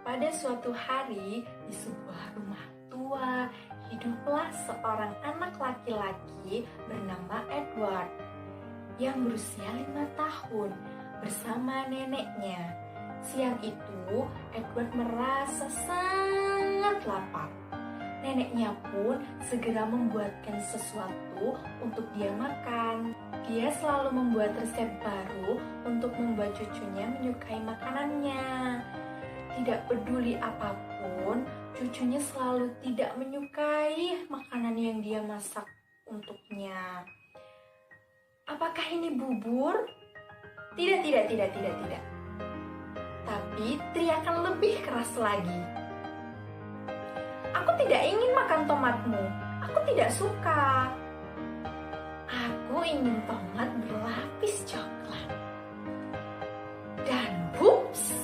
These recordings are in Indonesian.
Pada suatu hari, di sebuah rumah tua, hiduplah seorang anak laki-laki bernama Edward yang berusia 5 tahun bersama neneknya. Siang itu, Edward merasa sangat lapar. Neneknya pun segera membuatkan sesuatu untuk dia makan. Dia selalu membuat resep baru untuk membuat cucunya menyukai makanannya. Tidak peduli apapun, cucunya selalu tidak menyukai makanan yang dia masak untuknya. Apakah ini bubur? Tidak. Tapi teriakan lebih keras lagi. Aku tidak ingin makan tomatmu. Aku tidak suka. Aku ingin tomat berlapis coklat. Dan bups!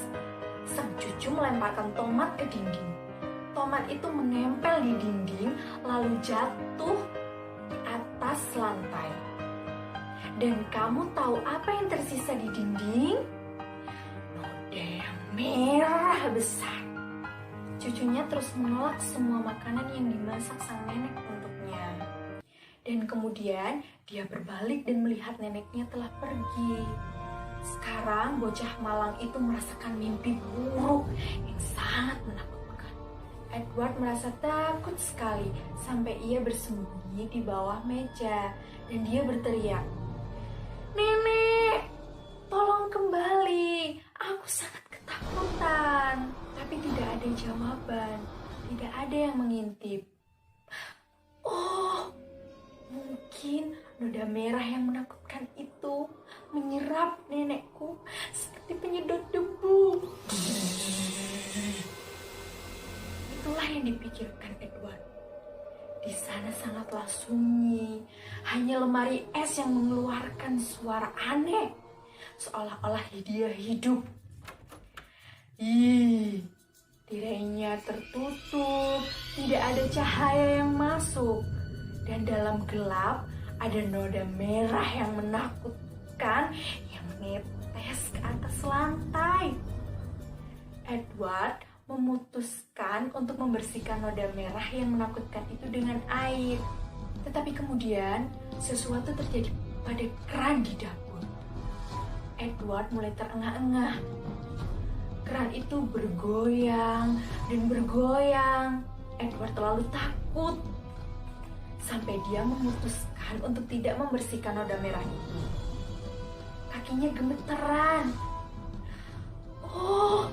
Sang cucu melemparkan tomat ke dinding. Tomat itu menempel di dinding lalu jatuh di atas lantai. Dan kamu tahu apa yang tersisa di dinding? Noda yang merah besar. Cucunya terus menolak semua makanan yang dimasak sang nenek untuknya. Dan kemudian dia berbalik dan melihat neneknya telah pergi. Sekarang bocah malang itu merasakan mimpi buruk yang sangat menakutkan. Edward merasa takut sekali sampai ia bersembunyi di bawah meja dan dia berteriak, "Nenek, tolong kembali, aku sangat ketakutan." Tapi tidak ada jawaban, tidak ada yang mengintip. Oh, mungkin noda merah yang menakutkan itu menyerap nenekku seperti penyedot debu. Itulah yang dipikirkan Edward. Di sana sangatlah sunyi, hanya lemari es yang mengeluarkan suara aneh, seolah-olah dia hidup. Tirainya tertutup, tidak ada cahaya yang masuk, dan dalam gelap ada noda merah yang menakutkan yang menetes ke atas lantai. Edward memutuskan untuk membersihkan noda merah yang menakutkan itu dengan air. Tetapi kemudian sesuatu terjadi pada keran di dapur. Edward mulai terengah-engah. Keran itu bergoyang dan bergoyang. Edward terlalu takut sampai dia memutuskan untuk tidak membersihkan noda merah itu. Kakinya gemeteran. Oh,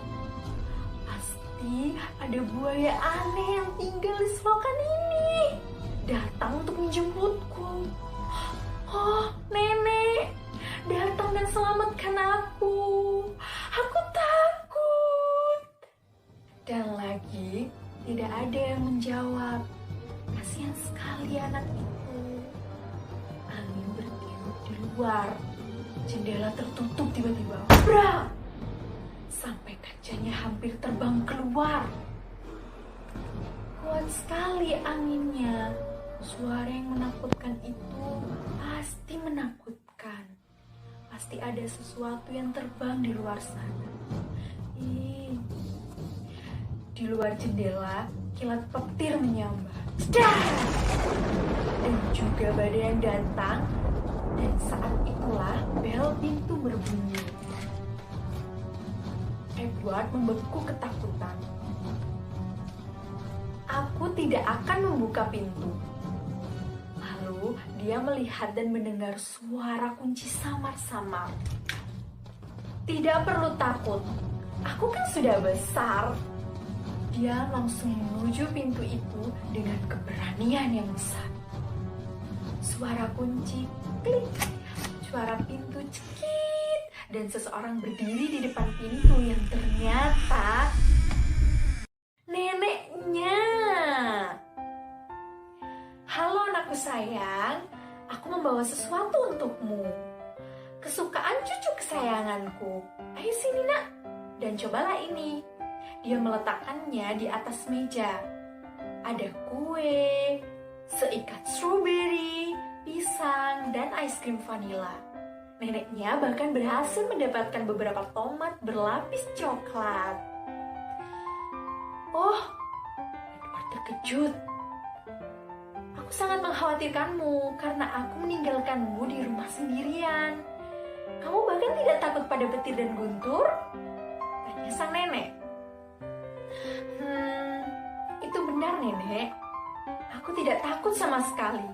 pasti ada buaya aneh yang tinggal di selokan ini, datang untuk menjemputku. Oh, nenek, datang dan selamatkan aku. Aku takut. Dan lagi tidak ada yang menjawab. Kasihan sekali anak itu. Angin bertiup di luar. Jendela tertutup tiba-tiba. Brak! Sampai kacanya hampir terbang keluar. Kuat sekali anginnya. Suara yang menakutkan itu pasti menakutkan. Pasti ada sesuatu yang terbang di luar sana. Di luar jendela, kilat petir menyambar. Dan juga badai yang datang. Dan saat itulah bel pintu berbunyi. Edward membeku ketakutan. Aku tidak akan membuka pintu. Lalu dia melihat dan mendengar suara kunci samar-samar. Tidak perlu takut, aku kan sudah besar. Dia langsung menuju pintu itu dengan keberanian yang besar. Suara kunci klik, suara pintu cekit, dan seseorang berdiri di depan pintu yang ternyata neneknya. "Halo anakku sayang, aku membawa sesuatu untukmu. Kesukaan cucu kesayanganku. Ayo sini nak, dan cobalah ini." Dia meletakkannya di atas meja. Ada kue, seikat stroberi, pisang, dan es krim vanila. Neneknya bahkan berhasil mendapatkan beberapa tomat berlapis coklat. terkejut. Aku sangat mengkhawatirkanmu karena aku meninggalkanmu di rumah sendirian. Kamu bahkan tidak takut pada petir dan guntur? Tanya sang nenek. Itu benar, Nenek. Aku tidak takut sama sekali.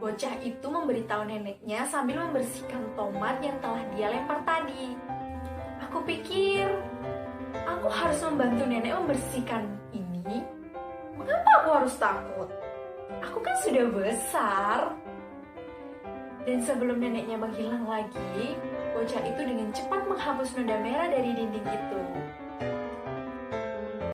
Bocah itu memberitahu neneknya sambil membersihkan tomat yang telah dia lempar tadi. Aku pikir, aku harus membantu nenek membersihkan ini. Mengapa aku harus takut? Aku kan sudah besar. Dan sebelum neneknya menghilang lagi, bocah itu dengan cepat menghapus noda merah dari dinding itu.